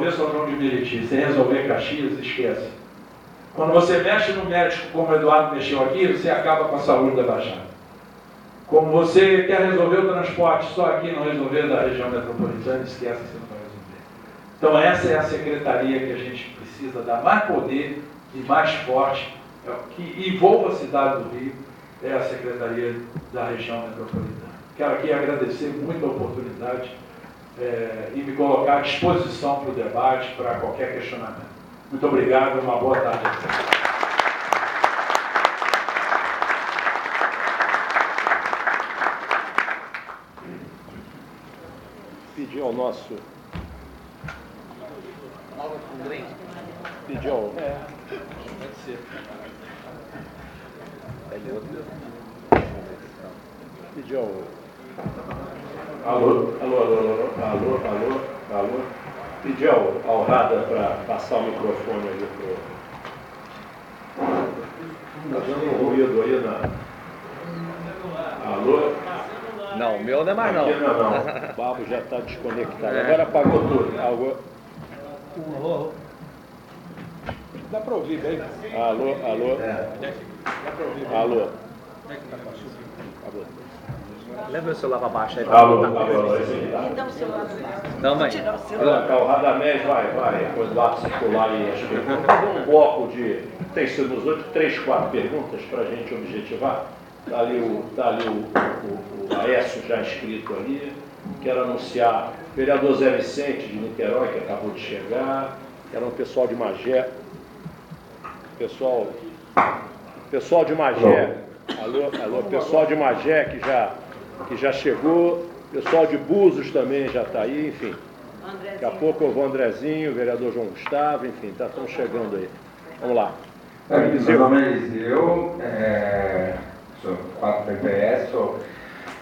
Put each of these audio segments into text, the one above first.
resolver São João de Meriti, sem resolver Caxias, esquece. Quando você mexe no médico, como o Eduardo mexeu aqui, você acaba com a saúde da Baixada. Como você quer resolver o transporte só aqui, não resolver da região metropolitana, esquece que você não vai resolver. Então essa é a secretaria que a gente precisa dar mais poder e mais forte, que envolva a cidade do Rio, é a Secretaria da Região Metropolitana. Quero aqui agradecer muito a oportunidade e me colocar à disposição para o debate, para qualquer questionamento. Muito obrigado e uma boa tarde a todos. Pedir ao nosso... Pedir ao... Pode ser. Pedir ao... Alô? Pedir ao Rada para passar o microfone aí Está dando ruído aí na... Alô? Não, o meu não é mais não. Aqui não. O Babo já está desconectado. Agora apagou tudo. Alô? Dá para ouvir bem? Alô? Dá para ouvir bem? Alô? Acabou. Leva o celular para baixo aí. Alô? Então o celular do lado. Não, mãe. O Radamés vai, depois do ato circular e as perguntas. Vamos um bloco de, tem sido nos outros, 3, 4 perguntas para a gente objetivar. Está ali o Aécio já inscrito ali. Quero anunciar o vereador Zé Vicente de Niterói, que acabou de chegar. Quero o pessoal de Magé. Pessoal de Magé. Alô, pessoal de Magé que já chegou. Pessoal de Búzios também já está aí, enfim. Daqui a pouco eu vou Andrezinho, o vereador João Gustavo, enfim, estão chegando aí. Vamos lá. Meu nome é Eliseu, sou 4 PPS, sou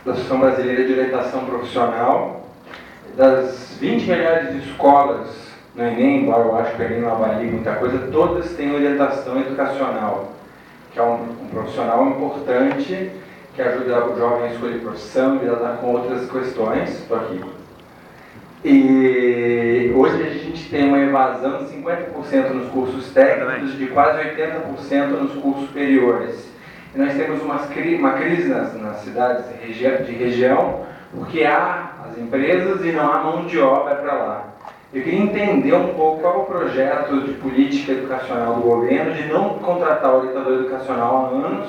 da Associação Brasileira de Orientação Profissional. Das 20 melhores escolas no Enem, embora eu acho que o Enem não avalie muita coisa, todas têm orientação educacional, que é um profissional importante, que ajuda o jovem a escolher profissão e lidar com outras questões. Estou aqui. E hoje a gente tem uma evasão de 50% nos cursos técnicos, de quase 80% nos cursos superiores. E nós temos uma crise nas cidades de região, porque há as empresas e não há mão de obra para lá. Eu queria entender um pouco qual é o projeto de política educacional do governo, de não contratar o orientador educacional há anos,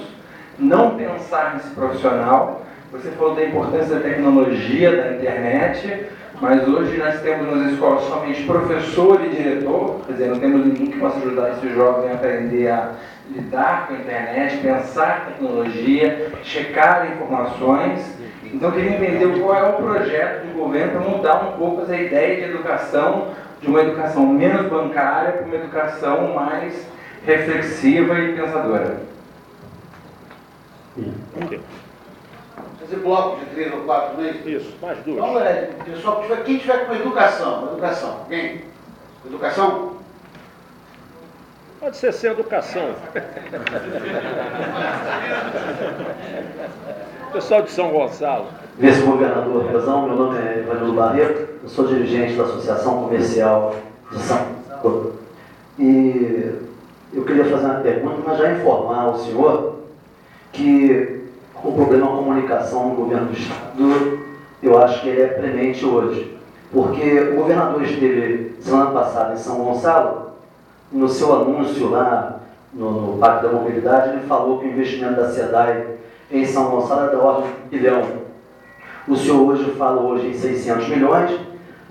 não pensar nesse profissional. Você falou da importância da tecnologia, da internet, mas hoje nós temos nas escolas somente professor e diretor, quer dizer, não temos ninguém que possa ajudar esse jovem a aprender a lidar com a internet, pensar tecnologia, checar informações. Então eu queria entender qual é o projeto do governo para mudar um pouco essa ideia de educação, de uma educação menos bancária para uma educação mais reflexiva e pensadora. Fazer bloco de 3 ou 4 meses? Isso, mais duas. Então, pessoal, quem tiver com educação? Quem? Educação? Pode ser sem educação. Pessoal de São Gonçalo. Vice-governador Rezão, meu nome é Ivanildo Barreto, eu sou dirigente da Associação Comercial de São Paulo. E eu queria fazer uma pergunta, mas já informar o senhor que o problema da comunicação no governo do Estado, eu acho que ele é premente hoje. Porque o governador esteve semana passada em São Gonçalo, no seu anúncio lá no Pacto da Mobilidade, ele falou que o investimento da SEDAI em São Gonçalo é da ordem de 1 bilhão. O senhor hoje fala em 600 milhões,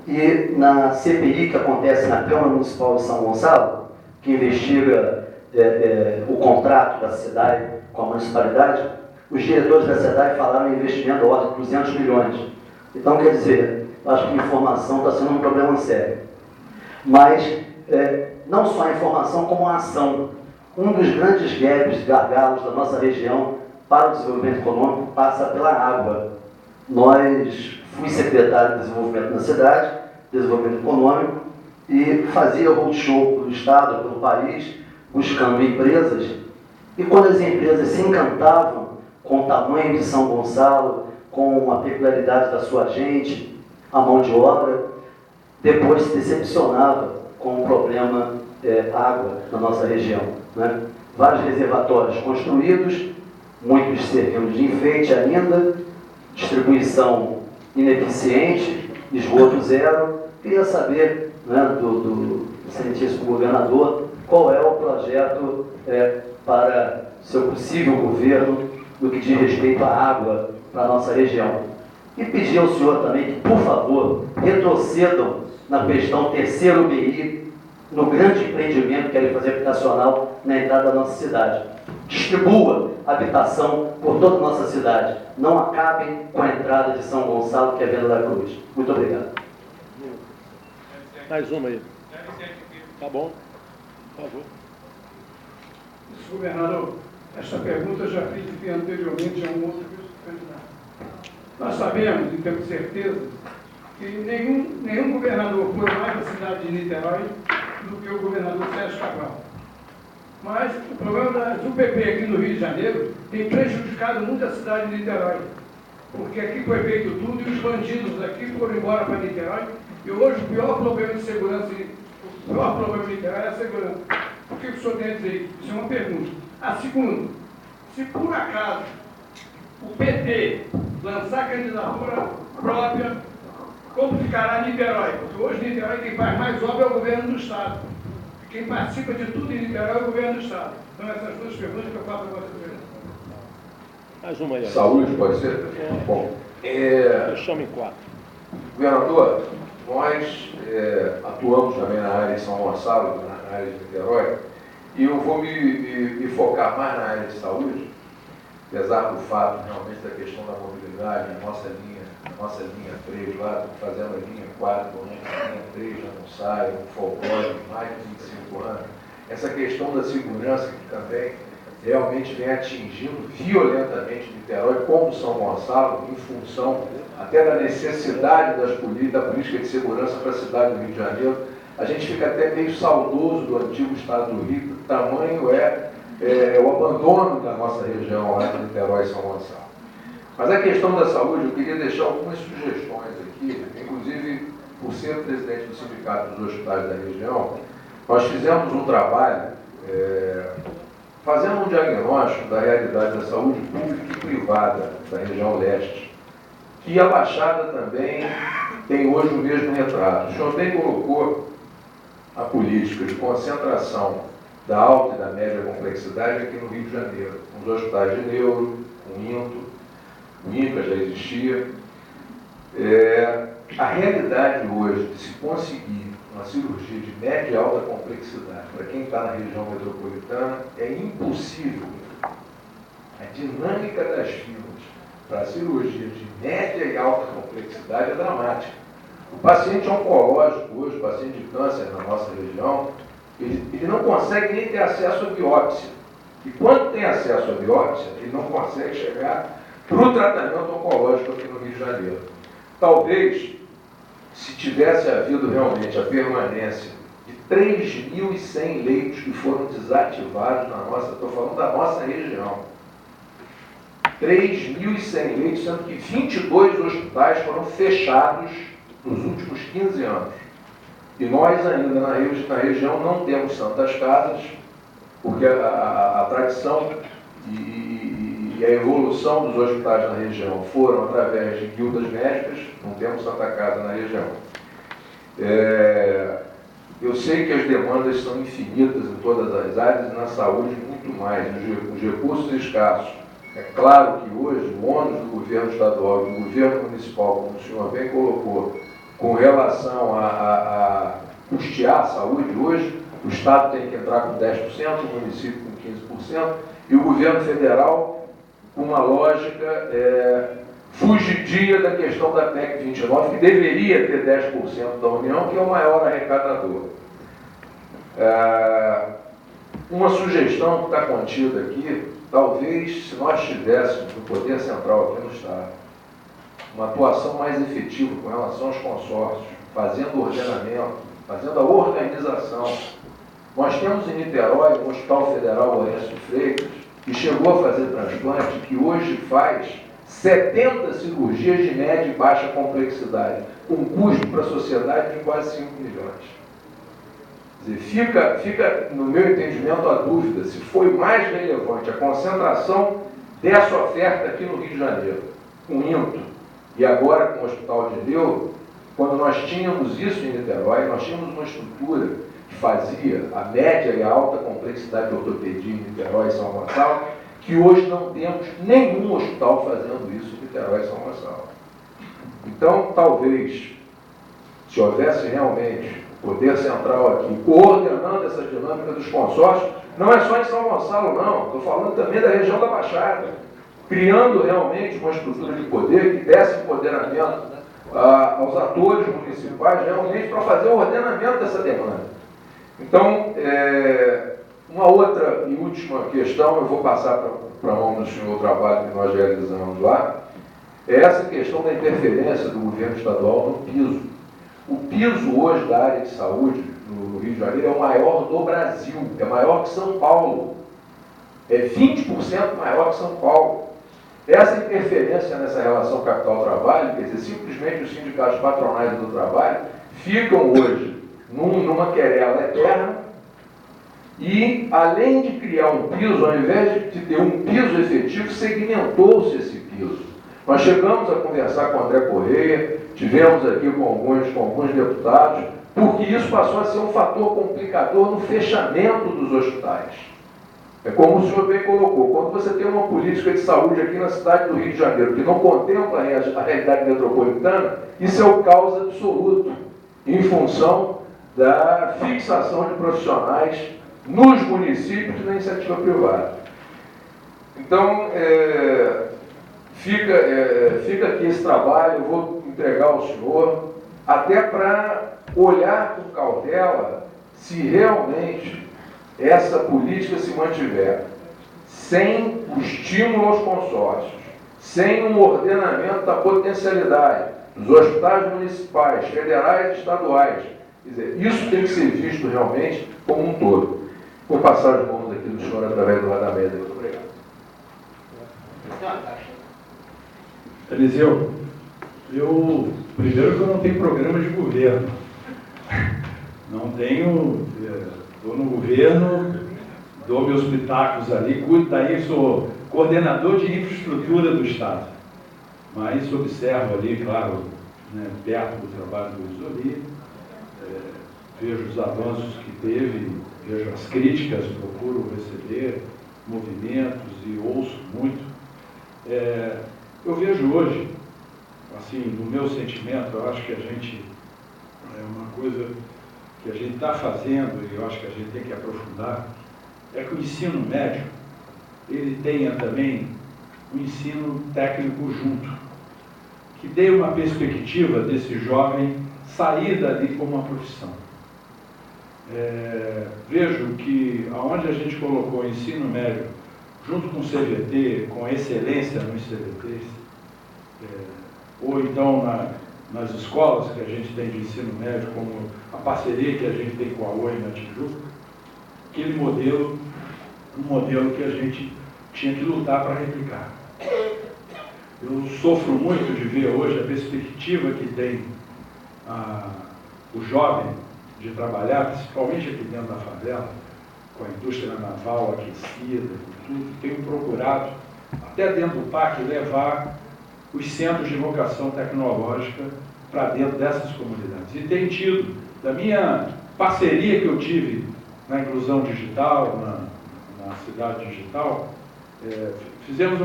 e na CPI que acontece na Câmara Municipal de São Gonçalo, que investiga o contrato da SEDAI com a municipalidade, os diretores da SEDAI falaram em investimento da ordem de 200 milhões. Então, quer dizer, eu acho que a informação está sendo um problema sério. Mas, não só a informação, como a ação. Um dos grandes gaps, gargalos da nossa região para o desenvolvimento econômico passa pela água. Fui secretário de desenvolvimento na cidade, desenvolvimento econômico, e fazia roadshow pelo estado, pelo país, buscando empresas. E quando as empresas se encantavam com o tamanho de São Gonçalo, com a peculiaridade da sua gente, a mão de obra, depois se decepcionava com o problema água na nossa região, né? Vários reservatórios construídos, muitos servindo de enfeite ainda, distribuição ineficiente, esgoto zero. Queria saber, né, do excelentíssimo governador qual é o projeto para seu possível governo no que diz respeito à água para a nossa região. E pedir ao senhor também que, por favor, retrocedam na questão terceiro BI, no grande empreendimento que é fazer habitacional na entrada da nossa cidade. Distribua habitação por toda a nossa cidade. Não acabem com a entrada de São Gonçalo, que é Venda da Cruz. Muito obrigado. Mais uma aí. Tá bom. Por favor. Governador, esta pergunta eu já fiz anteriormente a um outro candidato. Nós sabemos e temos certeza que nenhum governador foi mais a cidade de Niterói do que o governador Sérgio Cabral. Mas o problema das UPP aqui no Rio de Janeiro tem prejudicado muito a cidade de Niterói. Porque aqui foi feito tudo e os bandidos aqui foram embora para Niterói. E hoje o pior problema de segurança, o pior problema de Niterói é a segurança. O que o senhor tem a dizer? Isso é uma pergunta. A segunda, se por acaso o PT lançar candidatura própria, como ficará Niterói? Porque hoje Niterói quem faz mais obra é o governo do Estado. Quem participa de tudo em Niterói é o governo do Estado. Então essas duas perguntas que eu faço a você. Mais uma aí. Saúde, pode ser? Bom, Eu chamo em 4. governador, nós atuamos também na área de São Gonçalo, na área de Niterói, e eu vou me focar mais na área de saúde, apesar do fato realmente da questão da mobilidade, a nossa linha 3 lá, estamos fazendo a linha 4, a linha 3 já não sai, um folclore de mais de 25 anos. Essa questão da segurança que também realmente vem atingindo violentamente Niterói, como São Gonçalo, em função até da necessidade da política de segurança para a cidade do Rio de Janeiro. A gente fica até meio saudoso do antigo estado do Rio, do tamanho o abandono da nossa região lá de Niterói e São Gonçalo. Mas a questão da saúde, eu queria deixar algumas sugestões aqui, inclusive por ser presidente do Sindicato dos Hospitais da região, nós fizemos um trabalho fazendo um diagnóstico da realidade da saúde pública e privada da região leste. E a Baixada também tem hoje o mesmo retrato. O senhor bem colocou a política de concentração da alta e da média complexidade aqui no Rio de Janeiro, com os hospitais de neuro, com o INCA já existia. A realidade hoje de se conseguir uma cirurgia de média e alta complexidade para quem está na região metropolitana é impossível. A dinâmica das filas para a cirurgia de média e alta complexidade é dramática. O paciente oncológico hoje, o paciente de câncer na nossa região, ele não consegue nem ter acesso à biópsia. E quando tem acesso à biópsia, ele não consegue chegar para o tratamento oncológico aqui no Rio de Janeiro. Talvez, se tivesse havido realmente a permanência de 3.100 leitos que foram desativados na nossa, estou falando da nossa região, 3.100 leitos, sendo que 22 hospitais foram fechados nos últimos 15 anos. E nós ainda na região não temos santas casas, porque a tradição e a evolução dos hospitais na região foram através de guildas médicas, não temos santa casa na região. Eu sei que as demandas são infinitas em todas as áreas e na saúde muito mais, os recursos escassos. É claro que hoje o ônus do governo estadual e do governo municipal, como o senhor bem colocou, com relação a custear a saúde, hoje o Estado tem que entrar com 10%, o município com 15%, e o governo federal com uma lógica fugidia da questão da PEC 29, que deveria ter 10% da União, que é o maior arrecadador. Uma sugestão que está contida aqui, talvez, se nós tivéssemos no Poder Central aqui no Estado, uma atuação mais efetiva com relação aos consórcios, fazendo o ordenamento, fazendo a organização. Nós temos em Niterói um Hospital Federal Lourenço de Freitas, que chegou a fazer transplante, que hoje faz 70 cirurgias de média e baixa complexidade. com custo para a sociedade de quase 5 milhões. Quer dizer, fica, no meu entendimento, a dúvida se foi mais relevante a concentração dessa oferta aqui no Rio de Janeiro, com o INTO, e agora com o Hospital de Neuro, quando nós tínhamos isso em Niterói, nós tínhamos uma estrutura que fazia a média e a alta complexidade de ortopedia em Niterói e São Gonçalo, que hoje não temos nenhum hospital fazendo isso em Niterói e São Gonçalo. Então, talvez, se houvesse realmente o poder central aqui, coordenando essa dinâmica dos consórcios, não é só em São Gonçalo, não. Estou falando também da região da Baixada, criando realmente uma estrutura de poder que desse empoderamento aos atores municipais realmente para fazer o ordenamento dessa demanda. Então, uma outra e última questão, eu vou passar para a mão do senhor o trabalho que nós realizamos lá, é essa questão da interferência do governo estadual no piso. O piso hoje da área de saúde no Rio de Janeiro é o maior do Brasil, é maior que São Paulo, é 20% maior que São Paulo. Essa interferência nessa relação capital-trabalho, quer dizer, simplesmente os sindicatos patronais do trabalho ficam hoje numa querela eterna e, além de criar um piso, ao invés de ter um piso efetivo, segmentou-se esse piso. Nós chegamos a conversar com o André Correia, tivemos aqui com alguns deputados, porque isso passou a ser um fator complicador no fechamento dos hospitais. É como o senhor bem colocou, quando você tem uma política de saúde aqui na cidade do Rio de Janeiro que não contempla a realidade metropolitana, isso é o caos absoluto, em função da fixação de profissionais nos municípios na iniciativa privada. Então, fica aqui esse trabalho, eu vou entregar ao senhor, até para olhar com cautela se realmente essa política se mantiver sem o estímulo aos consórcios, sem um ordenamento da potencialidade dos hospitais municipais, federais e estaduais. Quer dizer, isso tem que ser visto realmente como um todo. Vou passar as mãos aqui do senhor através do radamento. Muito obrigado. Eliseu, primeiro que eu não tenho programa de governo. Não tenho, estou no governo, dou meus pitacos ali, cuido daí, sou coordenador de infraestrutura do Estado. Mas observo ali, claro, né, perto do trabalho do Isoli, vejo os avanços que teve, vejo as críticas, procuro receber movimentos e ouço muito. Eu vejo hoje, assim, no meu sentimento, eu acho que a gente, uma coisa que a gente está fazendo, e eu acho que a gente tem que aprofundar, é que o ensino médio, ele tenha também um ensino técnico junto, que dê uma perspectiva desse jovem sair dali com uma profissão. Vejo que aonde a gente colocou o ensino médio junto com o CVT, com excelência nos CVTs, ou então nas escolas que a gente tem de ensino médio, como a parceria que a gente tem com a OI na Tijuca, aquele modelo, um modelo que a gente tinha que lutar para replicar. Eu sofro muito de ver hoje a perspectiva que tem o jovem de trabalhar, principalmente aqui dentro da favela, com a indústria naval aquecida, com tudo. Tenho procurado, até dentro do PAC, levar os centros de vocação tecnológica para dentro dessas comunidades. E tenho tido, da minha parceria que eu tive na inclusão digital, na cidade digital,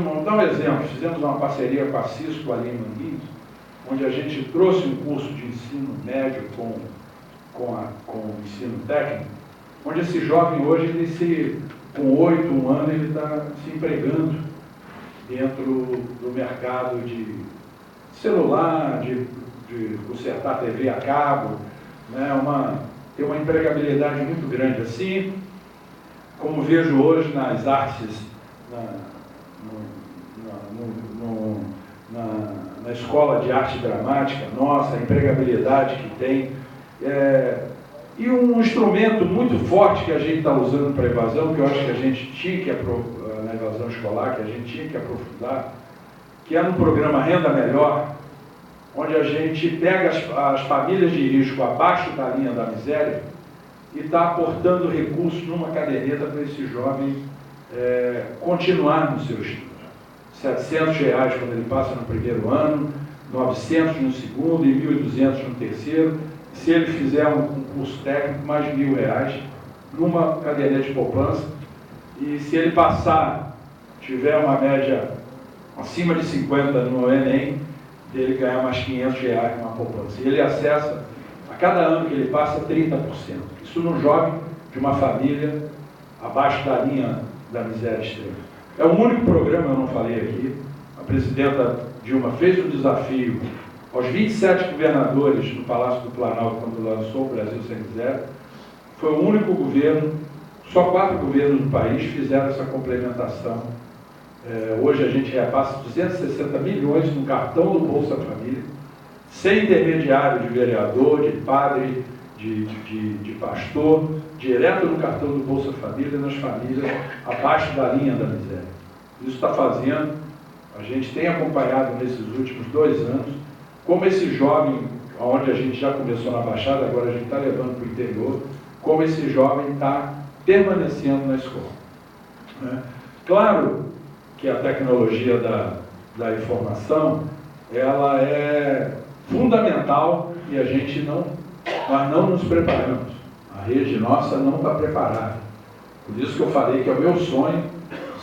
vou dar um exemplo, fizemos uma parceria com a Cisco ali em Manguinhos, onde a gente trouxe um curso de ensino médio com o ensino técnico, onde esse jovem hoje, com 8, 1 ano, ele está se empregando dentro do mercado de celular, de consertar TV a cabo, né? Tem uma empregabilidade muito grande. Assim como vejo hoje nas artes, na escola de arte dramática, nossa, a empregabilidade que tem. E um instrumento muito forte que a gente está usando para a evasão, que eu acho que a gente tinha que na evasão escolar, que a gente tinha que aprofundar, que é no programa Renda Melhor, onde a gente pega as famílias de risco abaixo da linha da miséria e está aportando recursos numa caderneta para esse jovem continuar no seu estudo. R$700 quando ele passa no primeiro ano, 900 no segundo e 1.200 no terceiro. Se ele fizer um curso técnico, mais R$1.000 numa caderneta de poupança. E se ele passar, tiver uma média acima de 50 no Enem, dele ganhar mais R$500 numa poupança. E ele acessa, a cada ano que ele passa, 30%. Isso num jovem de uma família abaixo da linha da miséria extrema. É o único programa, eu não falei aqui, a presidenta Dilma fez um desafio aos 27 governadores no Palácio do Planalto, quando lançou o Brasil Sem Miséria. Foi o único governo, só 4 governos do país fizeram essa complementação. Hoje a gente repassa 260 milhões no cartão do Bolsa Família, sem intermediário de vereador, de padre, de pastor, direto no cartão do Bolsa Família, nas famílias abaixo da linha da miséria. Isso está fazendo, a gente tem acompanhado nesses últimos 2 anos, como esse jovem, onde a gente já começou na Baixada, agora a gente está levando para o interior, como esse jovem está permanecendo na escola. Né? Claro que a tecnologia da informação, ela é fundamental e nós não nos preparamos. A rede nossa não está preparada. Por isso que eu falei que é o meu sonho,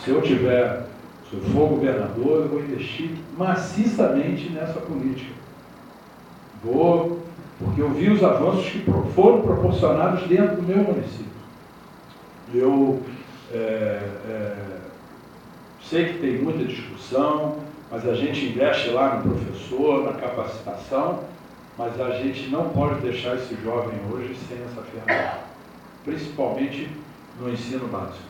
se eu for governador, eu vou investir maciçamente nessa política. Porque eu vi os avanços que foram proporcionados dentro do meu município. Eu sei que tem muita discussão, mas a gente investe lá no professor, na capacitação, mas a gente não pode deixar esse jovem hoje sem essa ferramenta, principalmente no ensino básico.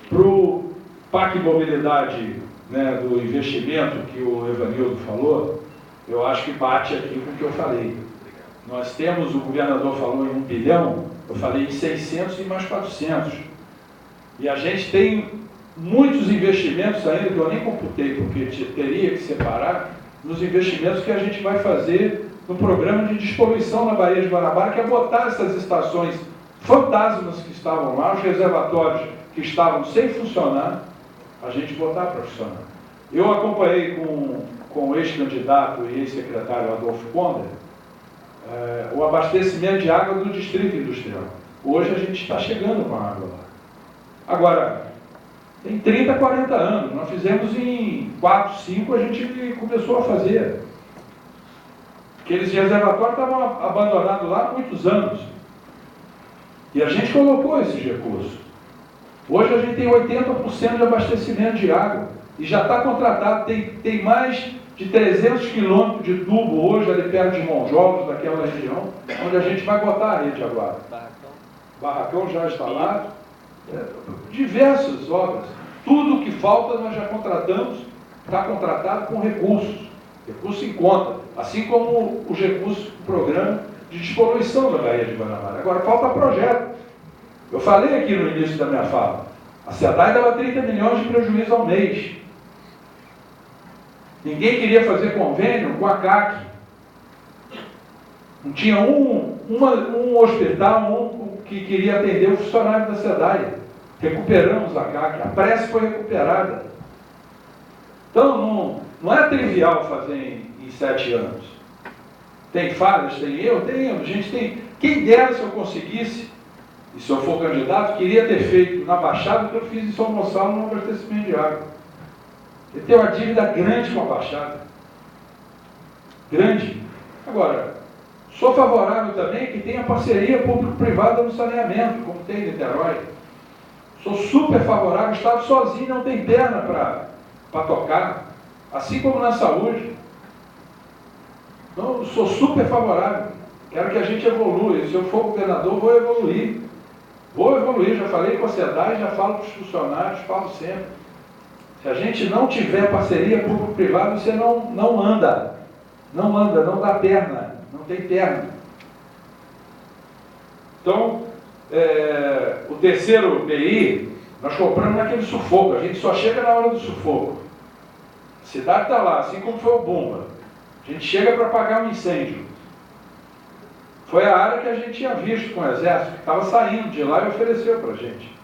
Para o PAC Mobilidade, né, do investimento que o Evanildo falou, eu acho que bate aqui com o que eu falei. Nós temos, o governador falou em 1 bilhão, eu falei em 600 e mais 400. E a gente tem muitos investimentos ainda, que eu nem computei, porque teria que separar, nos investimentos que a gente vai fazer no programa de despoluição na Baía de Guanabara, que é botar essas estações fantasmas que estavam lá, os reservatórios que estavam sem funcionar, a gente botar para funcionar. Eu acompanhei com o ex-candidato e ex-secretário Adolfo Ponder o abastecimento de água do Distrito Industrial. Hoje a gente está chegando com a água lá. Agora, tem 30, 40 anos, nós fizemos em 4, 5, a gente começou a fazer. Aqueles reservatórios estavam abandonados lá há muitos anos. E a gente colocou esses recursos. Hoje a gente tem 80% de abastecimento de água. E já está contratado, tem mais de 300 quilômetros de tubo hoje, ali perto de Monjolos, daquela região, onde a gente vai botar a rede agora. Barracão já instalado, diversas obras. Tudo que falta nós já contratamos, está contratado com recursos em conta, assim como os recursos do programa de despoluição da Baía de Guanabara. Agora falta projeto. Eu falei aqui no início da minha fala, a SEDAI dava 30 milhões de prejuízo ao mês. Ninguém queria fazer convênio com a CAC. Não tinha um hospital que queria atender o funcionário da SEDAI. Recuperamos a CAC, a prece foi recuperada. Então, não é trivial fazer em 7 anos. Tem falhas, tem erro, a gente tem. Quem dera se eu conseguisse, e se eu for candidato, queria ter feito na Baixada o que eu fiz em São Gonçalo no abastecimento de água. Eu tenho uma dívida grande com a Baixada. Grande. Agora, sou favorável também que tenha parceria público-privada no saneamento, como tem em Niterói. Sou super favorável, o Estado sozinho não tem perna para tocar, assim como na saúde. Então, sou super favorável. Quero que a gente evolua. E se eu for governador, vou evoluir. Já falei com a SEDAI, já falo para os funcionários, falo sempre. Se a gente não tiver parceria público-privada, você não anda. Não anda, não dá perna. Não tem perna. Então, o terceiro PI, nós compramos naquele sufoco. A gente só chega na hora do sufoco. A cidade está lá, assim como foi o Bumba. A gente chega para apagar um incêndio. Foi a área que a gente tinha visto com o exército, que estava saindo de lá e ofereceu para a gente.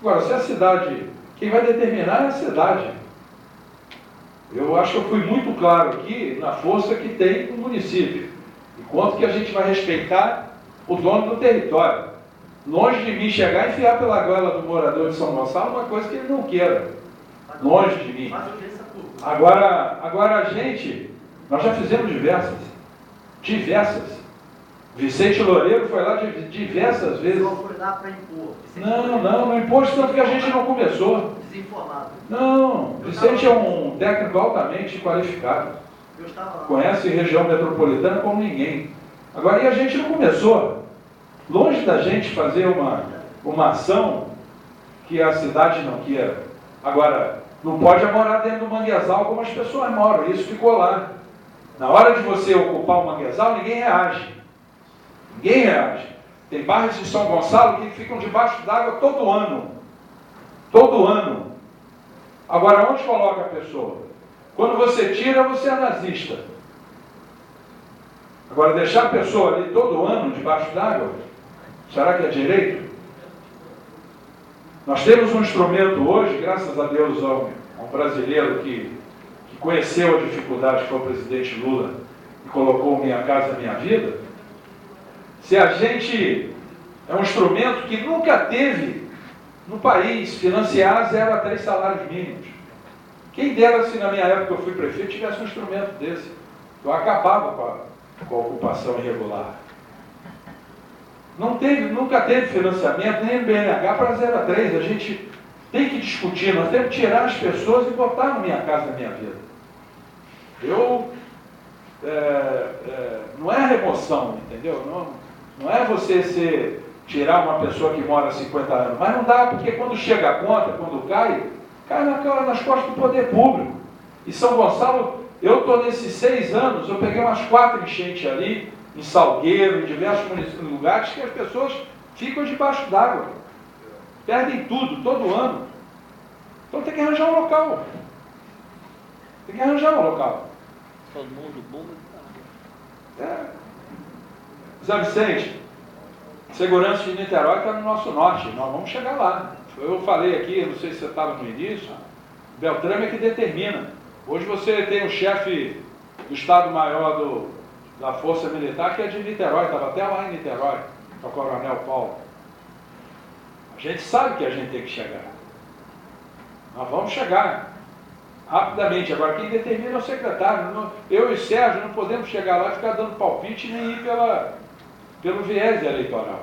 Agora, se a cidade, quem vai determinar é a cidade. Eu acho que eu fui muito claro aqui na força que tem no município. E quanto que a gente vai respeitar o dono do território. Longe de mim chegar e enfiar pela goela do morador de São Gonçalo uma coisa que ele não queira. Longe de mim. Agora a gente, nós já fizemos diversas. Vicente Loureiro foi lá diversas vezes. Não foi lá para impor. Não impôs tanto que a gente não começou. Desinformado. Não, Vicente é um técnico altamente qualificado. Eu estava lá. Conhece região metropolitana como ninguém. Agora, e a gente não começou. Longe da gente fazer uma ação que a cidade não queira. Agora, não pode morar dentro do manguezal como as pessoas moram. Isso ficou lá. Na hora de você ocupar o manguezal, ninguém reage. Ninguém reage. Tem bairros de São Gonçalo que ficam debaixo d'água todo ano. Todo ano. Agora, onde coloca a pessoa? Quando você tira, você é nazista. Agora, deixar a pessoa ali todo ano debaixo d'água, será que é direito? Nós temos um instrumento hoje, graças a Deus, a um brasileiro que conheceu a dificuldade, que foi o presidente Lula, e colocou Minha Casa Minha Vida. Se a gente é um instrumento que nunca teve no país financiar 0 a 3 salários mínimos. Quem dera se na minha época eu fui prefeito tivesse um instrumento desse. Eu acabava com a ocupação irregular. Nunca teve financiamento, nem no BNH para 0 a 3. A gente tem que discutir, nós temos que tirar as pessoas e botar no Minha Casa Minha Vida. Não é remoção, entendeu? Não é você tirar uma pessoa que mora há 50 anos, mas não dá, porque quando chega a conta, quando cai nas costas do poder público. E São Gonçalo, eu estou nesses 6 anos, eu peguei umas 4 enchentes ali, em Salgueiro, em diversos lugares, que as pessoas ficam debaixo d'água. Perdem tudo, todo ano. Então tem que arranjar um local. Tem que arranjar um local. Todo mundo bom. Zé Vicente, segurança de Niterói está no nosso norte, nós vamos chegar lá. Eu falei aqui, não sei se você estava no início, Beltrame é que determina. Hoje você tem o chefe do Estado-Maior da Força Militar, que é de Niterói, estava até lá em Niterói, o Coronel Paulo. A gente sabe que a gente tem que chegar. Nós vamos chegar rapidamente. Agora, quem determina é o secretário. Eu e o Sérgio não podemos chegar lá e ficar dando palpite nem ir pelo viés eleitoral.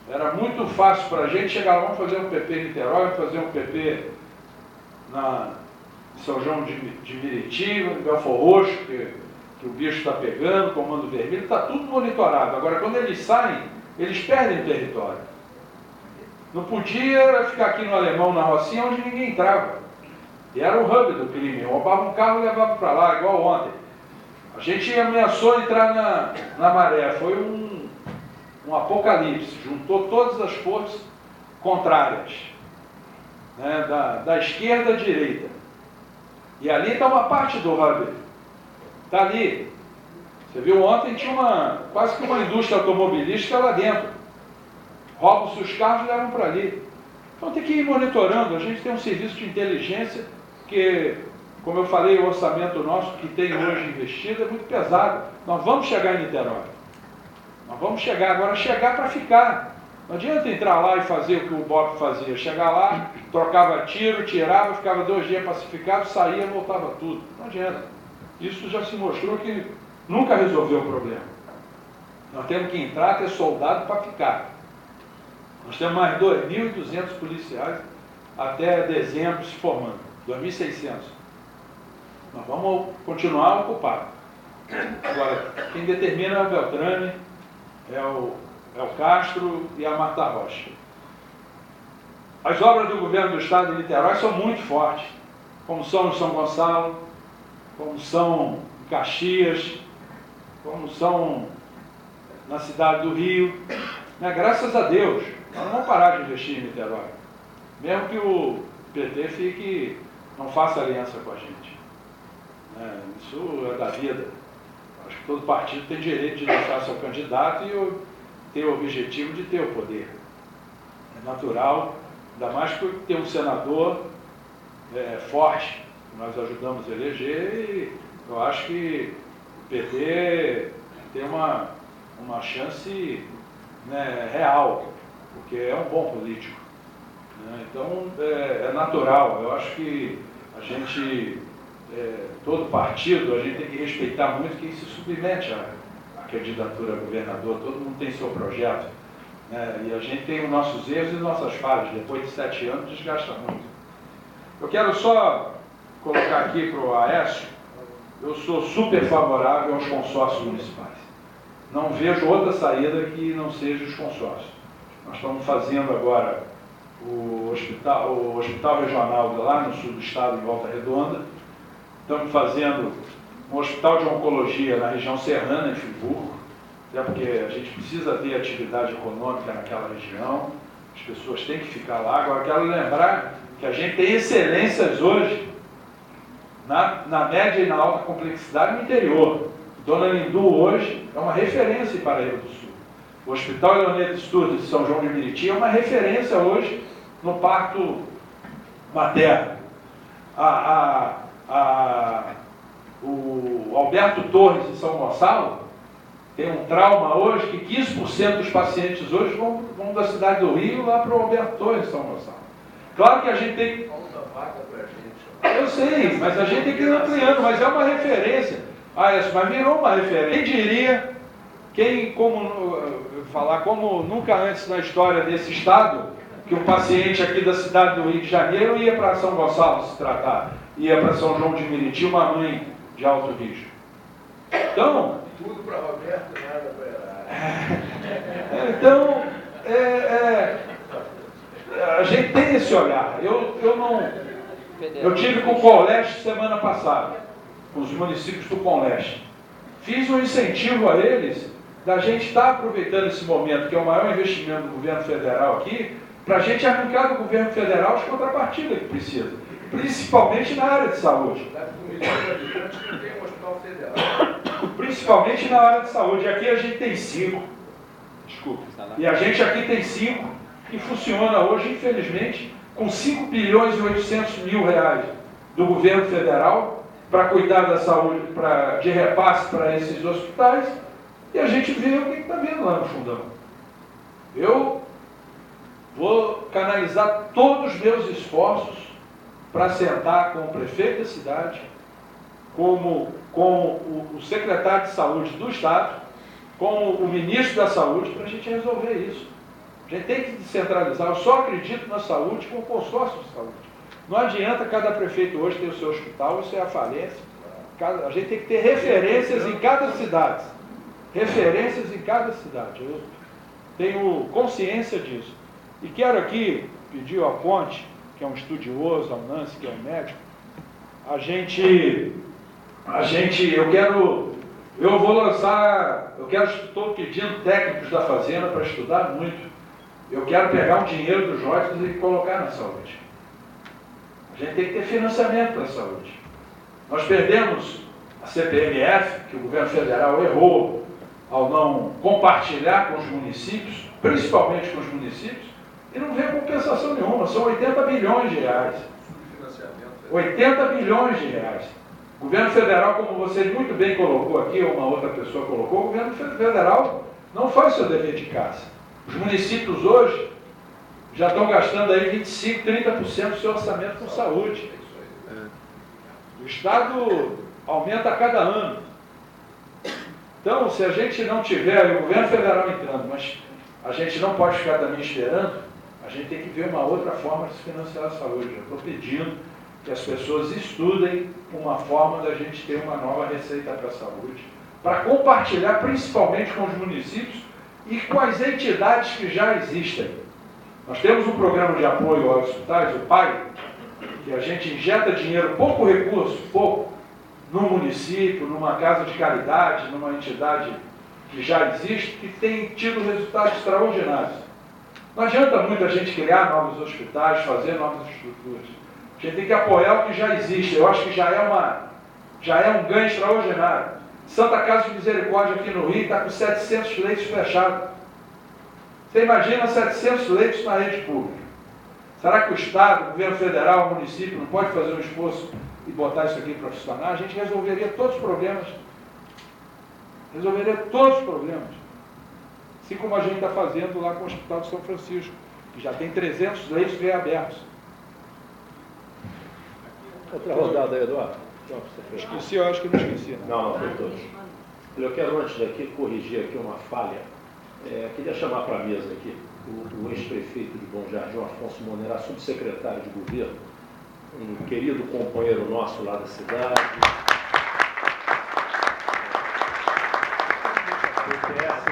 Era muito fácil para a gente chegar lá, vamos fazer um PP em Niterói, vamos fazer um PP na São João de Meriti, no Belfor Roxo, que o bicho está pegando, Comando Vermelho, está tudo monitorado. Agora, quando eles saem, eles perdem território. Não podia ficar aqui no Alemão, na Rocinha, onde ninguém entrava. E era o hub do crime. Roubava um carro e levava para lá, igual ontem. A gente ameaçou entrar na Maré. Foi um apocalipse. Juntou todas as forças contrárias, né, da esquerda à direita. E ali está uma parte do hub. Está ali. Você viu ontem, tinha quase que uma indústria automobilística lá dentro. Roubam-se os carros e levam para ali. Então tem que ir monitorando. A gente tem um serviço de inteligência que, como eu falei, o orçamento nosso que tem hoje investido é muito pesado. Nós vamos chegar em Niterói. Nós vamos chegar agora, chegar para ficar. Não adianta entrar lá e fazer o que o Bob fazia. Chegar lá, trocava tiro, tirava, ficava 2 dias pacificado, saía, voltava tudo. Não adianta. Isso já se mostrou que nunca resolveu o problema. Nós temos que entrar, ter soldado para ficar. Nós temos mais 2.200 policiais até dezembro se formando. 2.600. Nós vamos continuar ocupados. Agora, quem determina é o Beltrame, é o Castro e a Marta Rocha. As obras do governo do estado de Niterói são muito fortes, como são em São Gonçalo, como são em Caxias, como são na cidade do Rio. Graças a Deus, nós não vamos parar de investir em Niterói. Mesmo que o PT fique não faça aliança com a gente. Isso é da vida. Acho que todo partido tem direito de lançar seu candidato e ter o objetivo de ter o poder. É natural, ainda mais por ter um senador forte, que nós ajudamos a eleger, e eu acho que o PT tem uma chance, né, real, porque é um bom político. Né? Então, é natural. Eu acho que a gente, todo partido, a gente tem que respeitar muito quem se submete à candidatura a governador. Todo mundo tem seu projeto. Né? E a gente tem os nossos erros e nossas falhas. Depois de 7 anos, desgasta muito. Eu quero só colocar aqui para o Aécio, eu sou super favorável aos consórcios municipais. Não vejo outra saída que não seja os consórcios. Nós estamos fazendo agora o hospital regional lá no sul do estado, em Volta Redonda. Estamos fazendo um hospital de oncologia na região serrana, em Friburgo, até porque a gente precisa ter atividade econômica naquela região, as pessoas têm que ficar lá. Agora, quero lembrar que a gente tem excelências hoje na média e na alta complexidade no interior. Dona Lindu hoje é uma referência em Paraíba do Sul. O Hospital Leonete Sturdes de São João de Meriti é uma referência hoje no parto materno. O Alberto Torres de São Gonçalo tem um trauma hoje que 15% dos pacientes hoje vão da cidade do Rio lá para o Alberto Torres de São Gonçalo. Claro que a gente tem que... Eu sei, mas a gente tem que ir ampliando, mas é uma referência. Mas virou uma referência. Quem diria, como nunca antes na história desse estado, que um paciente aqui da cidade do Rio de Janeiro ia para São Gonçalo se tratar, ia para São João de Meriti, uma mãe de alto risco. Então... Tudo para Roberto, nada para... Então, a gente tem esse olhar. Eu tive com o Conleste semana passada, com os municípios do Conleste. Fiz um incentivo a eles da gente estar aproveitando esse momento, que é o maior investimento do governo federal aqui, para a gente arrancar do governo federal as contrapartidas que precisa, principalmente na área de saúde. Principalmente na área de saúde. Aqui a gente tem 5. Desculpa. E a gente aqui tem 5 que funciona hoje, infelizmente, com 5 bilhões e 800 mil reais do governo federal para cuidar da saúde, de repasse para esses hospitais, e a gente vê o que está vendo lá no fundão. Eu vou canalizar todos os meus esforços para sentar com o prefeito da cidade, com o secretário de saúde do estado, com o ministro da saúde, para a gente resolver isso. A gente tem que descentralizar. Eu só acredito na saúde com o consórcio de saúde. Não adianta cada prefeito hoje ter o seu hospital, isso é a falência. A gente tem que ter referências em cada cidade. Referências em cada cidade. Eu tenho consciência disso. E quero aqui pedir ao Ponte, que é um estudioso, ao Nancy, que é um médico, estou pedindo técnicos da fazenda para estudar muito. Eu quero pegar um dinheiro dos royalties e colocar na saúde. A gente tem que ter financiamento para a saúde. Nós perdemos a CPMF, que o governo federal errou ao não compartilhar com os municípios, principalmente com os municípios, e não vê compensação nenhuma. São 80 bilhões de reais. 80 bilhões de reais. O governo federal, como você muito bem colocou aqui, ou uma outra pessoa colocou, o governo federal não faz seu dever de casa. Os municípios hoje já estão gastando aí 25%, 30% do seu orçamento com saúde. O Estado aumenta a cada ano. Então, se a gente não tiver o governo federal entrando, mas a gente não pode ficar também esperando, a gente tem que ver uma outra forma de se financiar a saúde. Eu estou pedindo que as pessoas estudem uma forma da gente ter uma nova receita para a saúde, para compartilhar principalmente com os municípios e com as entidades que já existem. Nós temos um programa de apoio aos hospitais, o PAI, que a gente injeta dinheiro, pouco recurso, num município, numa casa de caridade, numa entidade que já existe, que tem tido resultados extraordinários. Não adianta muito a gente criar novos hospitais, fazer novas estruturas. A gente tem que apoiar o que já existe. Eu acho que já é um ganho extraordinário. Santa Casa de Misericórdia aqui no Rio está com 700 leitos fechados. Você imagina 700 leitos na rede pública. Será que o Estado, o governo federal, o município não pode fazer um esforço e botar isso aqui para funcionar? A gente resolveria todos os problemas. Resolveria todos os problemas. Assim como a gente está fazendo lá com o Hospital de São Francisco, que já tem 300 leitos reabertos. Outra rodada aí, Eduardo. Esqueci, eu acho que não esqueci. Não, foi todos. Eu quero, antes daqui, corrigir aqui uma falha. Queria chamar para a mesa aqui o ex-prefeito de Bom Jardim, Afonso Monera, subsecretário de governo, um querido companheiro nosso lá da cidade. O PS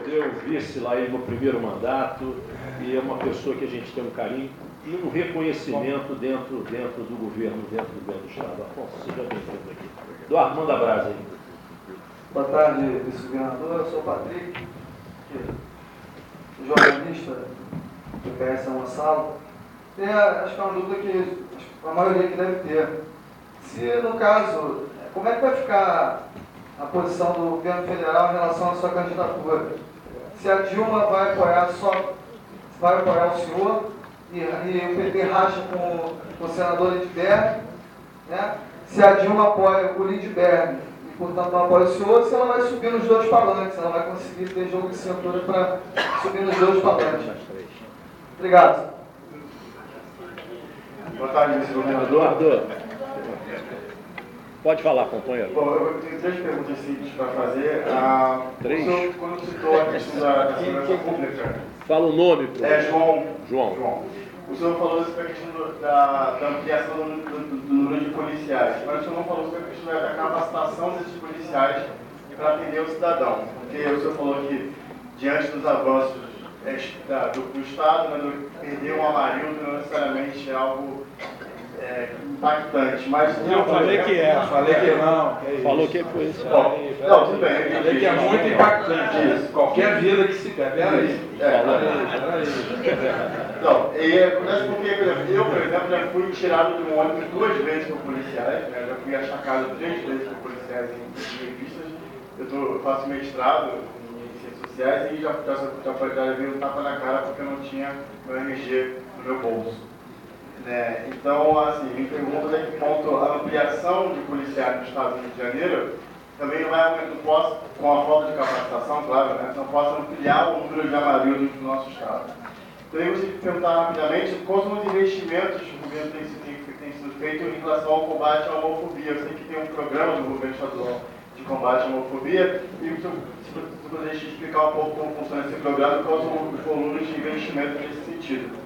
deu vice lá aí no primeiro mandato e é uma pessoa que a gente tem um carinho e um reconhecimento dentro do governo do Estado. Afonso, seja bem-vindo aqui. Eduardo, manda brasa aí. Boa tarde, vice-governador. Eu sou o Patrick, jornalista do PS São Gonçalo. Acho que é uma dúvida que a maioria que deve ter. Se, no caso, como é que vai ficar a posição do governo federal em relação à sua candidatura? Se a Dilma vai apoiar o senhor e o PT racha com o senador Lindbergh, né? Se a Dilma apoia o Lindbergh e, portanto, não apoia o senhor, se ela vai subir nos dois palanques, ela vai conseguir ter jogo de cintura para subir nos dois palanques. Obrigado. Boa tarde, vice-governador. Eduardo, pode falar, companheiro. Bom, eu tenho 3 perguntas simples para fazer. Três? O senhor, quando citou a questão da segurança pública... Fala o nome, pro... João. O senhor falou sobre a questão da ampliação do número de policiais, mas o senhor não falou sobre a questão da capacitação desses policiais para atender o cidadão. Porque o senhor falou que, diante dos avanços do Estado, né, perder um Amarildo não necessariamente é algo impactante. Mas eu falei que não. Falou que foi isso. Não, tudo bem. Falei que é muito impactante isso. Qualquer vida que se perde. Peraí. Não, acontece porque, por exemplo, já fui tirado de um ônibus 2 vezes por policiais, né? Já fui achacado 3 vezes por policiais em revistas. Eu faço mestrado em ciências sociais e já levei um tapa na cara porque eu não tinha meu RG no meu bolso. Né? Então, assim, me pergunto até que ponto a ampliação de policiais no estado do Rio de Janeiro também não vai aumentar, com a falta de capacitação, claro, né? Não possa ampliar o número de amarildos do nosso estado. Então, eu gostaria de perguntar rapidamente quais são os investimentos que o governo tem sido feito em relação ao combate à homofobia. Eu sei que tem um programa do governo estadual de combate à homofobia e se você poderia explicar um pouco como funciona esse programa e quais são os volumes de investimento nesse sentido.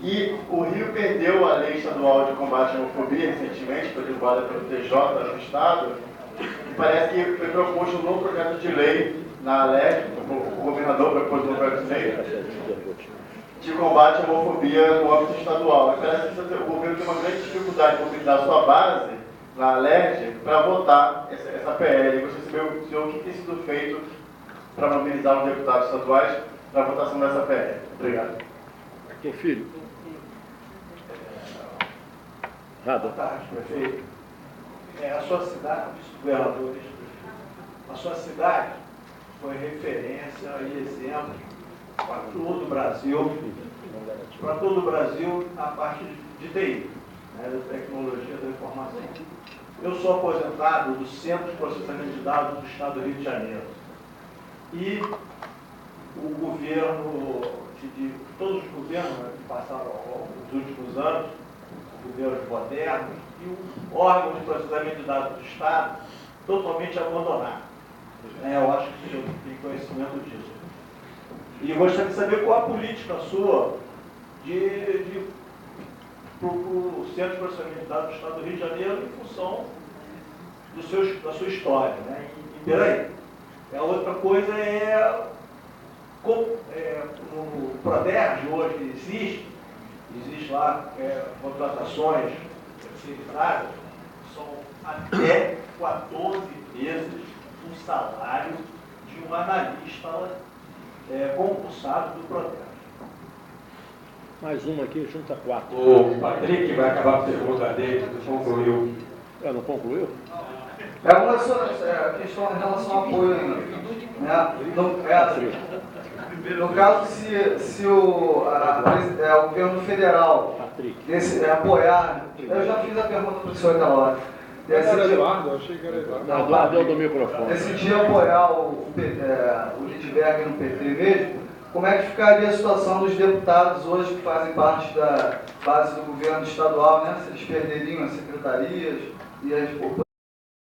E o Rio perdeu a lei estadual de combate à homofobia recentemente, foi derrubada pelo TJ no estado, e parece que foi proposto um novo projeto de lei na LERJ, o governador propôs um projeto de lei de combate à homofobia no âmbito estadual. E parece que o governo tem uma grande dificuldade de mobilizar a sua base na LERJ para votar essa PL. Você sabe, senhor, o que tem sido feito para mobilizar os deputados estaduais para a votação dessa PL? Obrigado. Teu filho. Boa tarde, prefeito. A sua cidade, governadores, a sua cidade foi referência e exemplo para todo o Brasil, na parte de TI, né, da tecnologia da informação. Eu sou aposentado do Centro de Processamento de Dados do Estado do Rio de Janeiro. E o governo, todos os governos, né, que passaram nos últimos anos, governos modernos, e o órgão de processamento de dados do Estado totalmente abandonado. Eu acho que o senhor tem conhecimento disso. E gostaria de saber qual a política sua para o Centro de Processamento de Dados do Estado do Rio de Janeiro em função da sua história. Né? E peraí, a outra coisa no Proderj hoje existe lá contratações terceirizadas, são até 14 vezes o salário de um analista concursado do Proderj. Mais uma aqui, junta 4. O Patrick vai acabar a pergunta dele, concluiu. Não concluiu? É uma questão em relação ao apoio ainda. No caso, se o governo federal apoiar, eu já fiz a pergunta para o senhor aquela hora. Eduardo, eu achei que era Eduardo. Eduardo deu do microfone. Decidir apoiar o Lindbergh no PT mesmo, como é que ficaria a situação dos deputados hoje que fazem parte da base do governo estadual, né? Se eles perderiam as secretarias e as